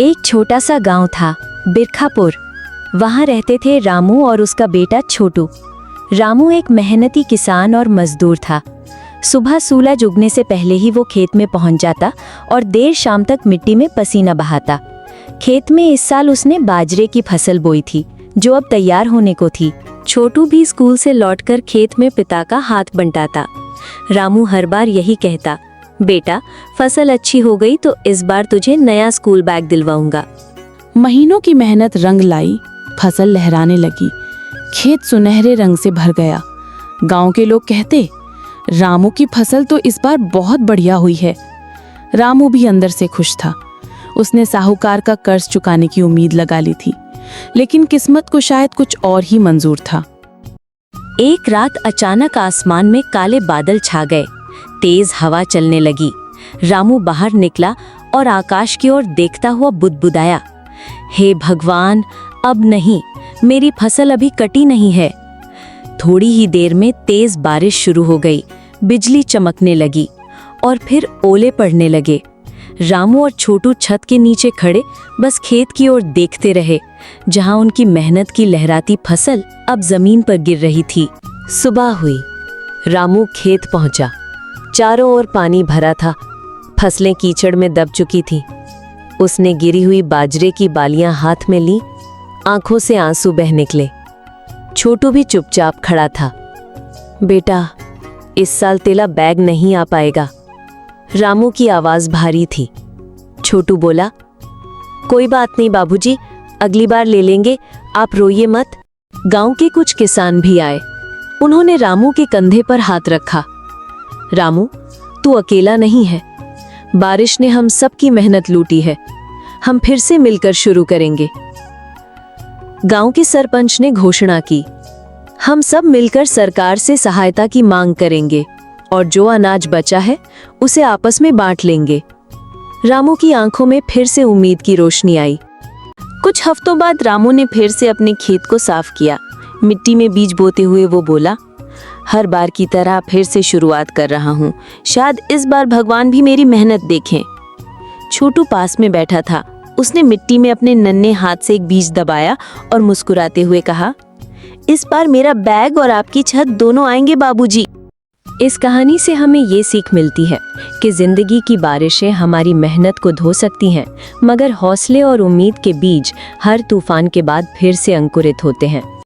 एक छोटा सा गांव था, बिरखापुर। वहां रहते थे रामू और उसका बेटा छोटू। रामू एक मेहनती किसान और मजदूर था। सुबह सूरज उगने से पहले ही वो खेत में पहुंच जाता और देर शाम तक मिट्टी में पसीना बहाता। खेत में इस साल उसने बाजरे की फसल बोई थी, जो अब तैयार होने को थी। छोटू भी स्कूल से लौटकर खेत में पिता का हाथ बंटाता। रामू हर बार यही कहता, बेटा फसल अच्छी हो गई तो इस बार तुझे नया स्कूल बैग दिलवाऊंगा। महीनों की मेहनत रंग लाई, फसल लहराने लगी, खेत सुनहरे रंग से भर गया। गांव के लोग कहते, रामू की फसल तो इस बार बहुत बढ़िया हुई है। रामू भी अंदर से खुश था। उसने साहूकार का कर्ज चुकाने की उम्मीद लगा ली थी, लेकिन किस्मत को शायद कुछ और ही मंजूर था। एक रात अचानक आसमान में काले बादल छा गए, तेज हवा चलने लगी। रामू बाहर निकला और आकाश की ओर देखता हुआ बुदबुदाया, हे भगवान, अब नहीं, मेरी फसल अभी कटी नहीं है। थोड़ी ही देर में तेज बारिश शुरू हो गई, बिजली चमकने लगी और फिर ओले पड़ने लगे। रामू और छोटू छत के नीचे खड़े बस खेत की ओर देखते रहे, जहां उनकी मेहनत की लहराती फसल अब जमीन पर गिर रही थी। सुबह हुई, रामू खेत पहुंचा। चारों ओर पानी भरा था, फसलें कीचड़ में दब चुकी थीं। उसने गिरी हुई बाजरे की बालियां हाथ में ली, आंखों से आंसू बह निकले। छोटू भी चुपचाप खड़ा था। बेटा, इस साल तेरा बैग नहीं आ पाएगा। रामू की आवाज भारी थी। छोटू बोला, कोई बात नहीं बाबूजी, अगली बार ले लेंगे, आप रोइए मत। गांव के कुछ किसान भी आए। उन्होंने रामू के कंधे पर हाथ रखा। रामू, तू अकेला नहीं है। बारिश ने हम सबकी मेहनत लूटी है। हम फिर से मिलकर शुरू करेंगे। गांव के सरपंच ने घोषणा की, हम सब मिलकर सरकार से सहायता की मांग करेंगे और जो अनाज बचा है उसे आपस में बांट लेंगे। रामू की आंखों में फिर से उम्मीद की रोशनी आई। कुछ हफ्तों बाद रामू ने फिर से अपने खेत को साफ किया। मिट्टी में बीज बोते हुए वो बोला, हर बार की तरह फिर से शुरुआत कर रहा हूँ। शायद इस बार भगवान भी मेरी मेहनत देखें। छोटू पास में बैठा था। उसने मिट्टी में अपने नन्हे हाथ से एक बीज दबाया और मुस्कुराते हुए कहा, इस बार मेरा बैग और आपकी छत दोनों आएंगे बाबूजी। इस कहानी से हमें ये सीख मिलती है कि जिंदगी की बारिशें हमारी मेहनत को धो सकती हैं, मगर हौसले और उम्मीद के बीज हर तूफान के बाद फिर से अंकुरित होते हैं।